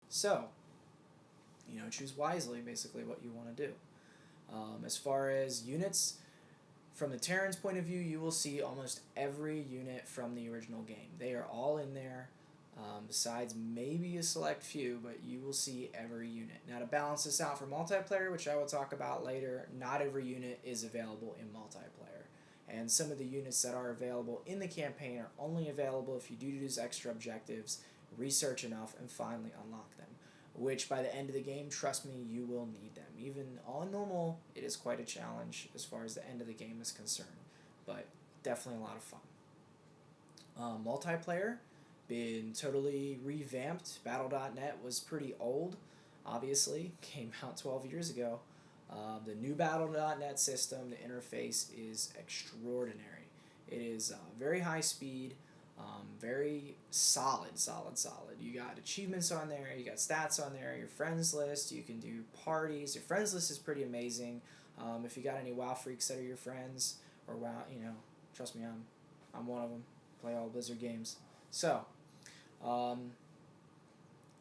So, choose wisely, basically, what you want to do. As far as units, from the Terran's point of view, you will see almost every unit from the original game. They are all in there, besides maybe a select few, but you will see every unit. Now, to balance this out for multiplayer, which I will talk about later, not every unit is available in multiplayer. And some of the units that are available in the campaign are only available if you do these extra objectives, research enough, and finally unlock them. Which by the end of the game, trust me, you will need them. Even on normal, it is quite a challenge as far as the end of the game is concerned. But definitely a lot of fun. Multiplayer, been totally revamped. Battle.net was pretty old, obviously, came out 12 years ago. The new Battle.net system, the interface is extraordinary. It is very high speed, very solid. You got achievements on there, you got stats on there, your friends list, you can do parties. Your friends list is pretty amazing. If you got any WoW freaks that are your friends, or WoW, trust me, I'm one of them. Play all Blizzard games. So, um,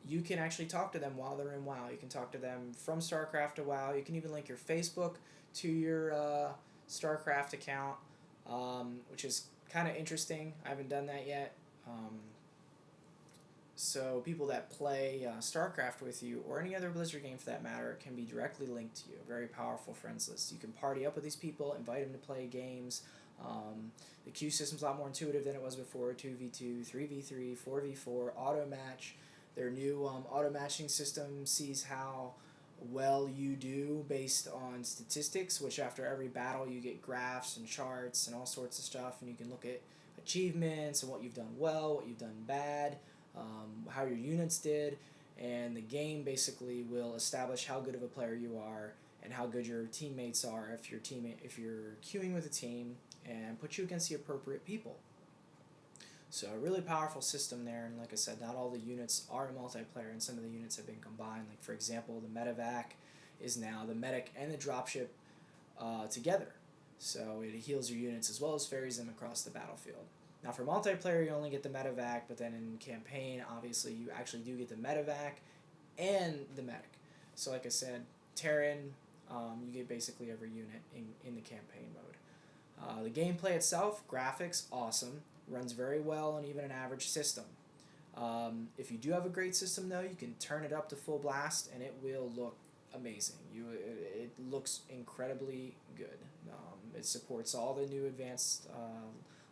you can actually talk to them while they're in WoW. You can talk to them from Starcraft to WoW. You can even link your Facebook to your Starcraft account, which is kind of interesting. I haven't done that yet. So people that play Starcraft with you, or any other Blizzard game for that matter, can be directly linked to you. A very powerful friends list. You can party up with these people, invite them to play games. The queue system's a lot more intuitive than it was before. 2v2, 3v3, 4v4, auto match. Their new auto matching system sees how well you do based on statistics, which after every battle you get graphs and charts and all sorts of stuff, and you can look at achievements and what you've done well, what you've done bad, how your units did, and the game basically will establish how good of a player you are and how good your teammates are if you're queuing with a team, and put you against the appropriate people. So a really powerful system there, and like I said, not all the units are in multiplayer, and some of the units have been combined. Like for example, the medevac is now the medic and the dropship together. So it heals your units as well as ferries them across the battlefield. Now for multiplayer, you only get the medevac, but then in campaign, obviously you actually do get the medevac and the medic. So like I said, Terran, you get basically every unit in the campaign mode. The gameplay itself, graphics, awesome. Runs very well on even an average system. If you do have a great system though, you can turn it up to full blast and it will look amazing. It looks incredibly good. It supports all the new advanced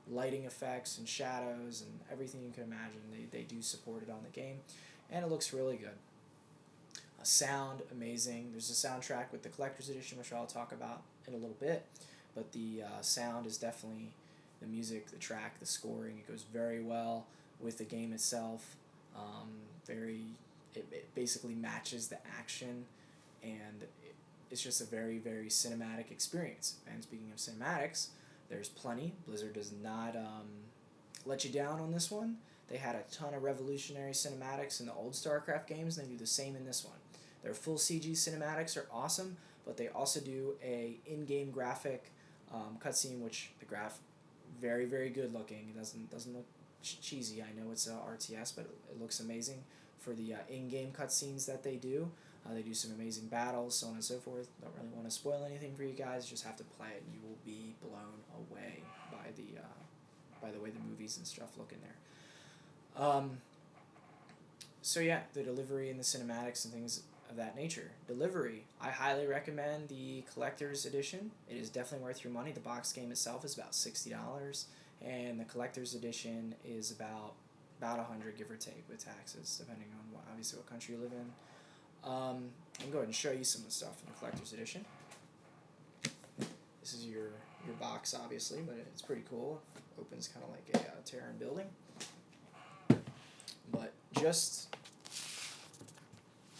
lighting effects and shadows and everything you can imagine. They do support it on the game, and it looks really good. Sound, amazing. There's a soundtrack with the collector's edition, which I'll talk about in a little bit, but the sound is definitely, the music, the track, the scoring, it goes very well with the game itself. It basically matches the action, and it's just a very, very cinematic experience. And speaking of cinematics, there's plenty. Blizzard does not let you down on this one. They had a ton of revolutionary cinematics in the old StarCraft games, and they do the same in this one. Their full CG cinematics are awesome, but they also do a in-game graphic cutscene, which the graph very, very good looking. It doesn't look cheesy. I know it's a RTS, but it looks amazing for the in-game cutscenes that they do. They do some amazing battles, so on and so forth. Don't really want to spoil anything for you guys. Just have to play it, and you will be blown away by the way the movies and stuff look in there. So yeah, the delivery and the cinematics and things of that nature. Delivery, I highly recommend the collector's edition. It is definitely worth your money. The box game itself is about $60, and the collector's edition is about $100, give or take, with taxes, depending on obviously what country you live in. I'll go ahead and show you some of the stuff in the collector's edition. This is your box, obviously, but it's pretty cool. Opens kind of like a Terran building. But just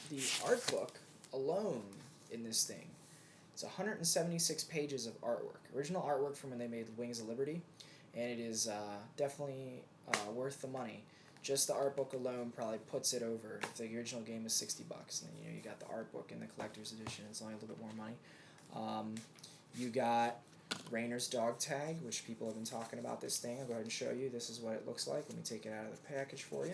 the art book alone in this thing, it's 176 pages of artwork. Original artwork from when they made Wings of Liberty, and it is definitely worth the money. Just the art book alone probably puts it over. If the original game is $60, and you got the art book and the collector's edition, it's only a little bit more money. You got Rainer's dog tag, which people have been talking about this thing. I'll go ahead and show you. This is what it looks like. Let me take it out of the package for you.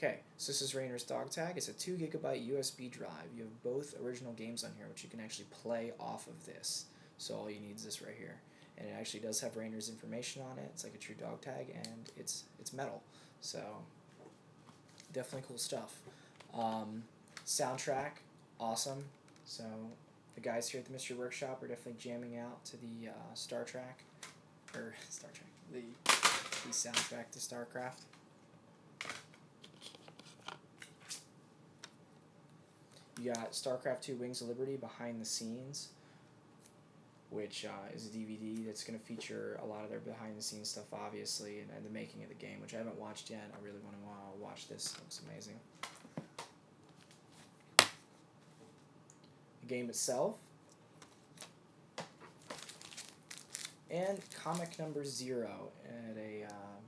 Okay, so this is Rainer's Dog Tag. It's a 2 GB USB drive. You have both original games on here, which you can actually play off of this. So all you need is this right here. And it actually does have Rainer's information on it. It's like a true dog tag, and it's metal. So definitely cool stuff. Soundtrack, awesome. So the guys here at the Mystery Workshop are definitely jamming out to the Star Trek, the soundtrack to Starcraft. You got Starcraft 2 Wings of Liberty behind the scenes, which is a DVD that's going to feature a lot of their behind the scenes stuff, obviously, and the making of the game, which I haven't watched yet. I really want to watch this. It looks amazing. The game itself. And comic number 0. At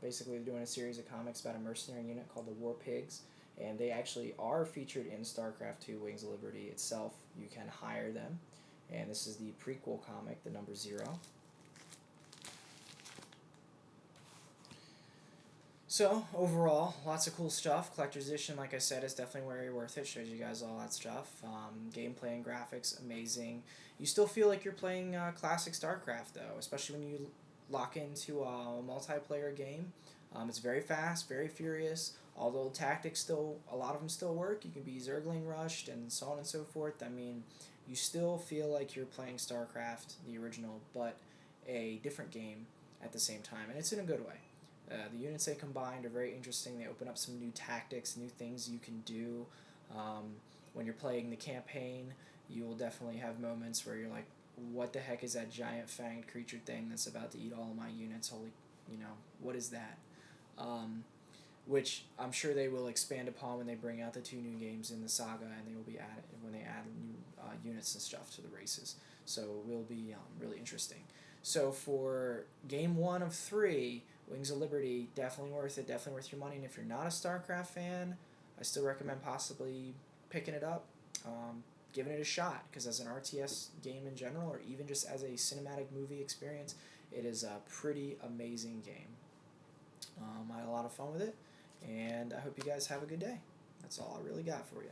basically, they're doing a series of comics about a mercenary unit called the War Pigs. And they actually are featured in StarCraft 2 Wings of Liberty itself. You can hire them. And this is the prequel comic, the number 0. So, overall, lots of cool stuff. Collector's Edition, like I said, is definitely very worth it. Shows you guys all that stuff. Gameplay and graphics, amazing. You still feel like you're playing classic StarCraft, though, especially when you lock into a multiplayer game. It's very fast, very furious. Although tactics a lot of them still work. You can be Zergling rushed and so on and so forth. I mean, you still feel like you're playing StarCraft, the original, but a different game at the same time, and it's in a good way. The units they combined are very interesting. They open up some new tactics, new things you can do. When you're playing the campaign, you will definitely have moments where you're like, what the heck is that giant fanged creature thing that's about to eat all of my units? Holy, what is that? Which I'm sure they will expand upon when they bring out the 2 new games in the saga, and they will be added when they add new units and stuff to the races. So it will be really interesting. So for game 1 of 3, Wings of Liberty, definitely worth it, definitely worth your money. And if you're not a StarCraft fan, I still recommend possibly picking it up, giving it a shot, because as an RTS game in general, or even just as a cinematic movie experience, it is a pretty amazing game. I had a lot of fun with it, and I hope you guys have a good day. That's all I really got for you.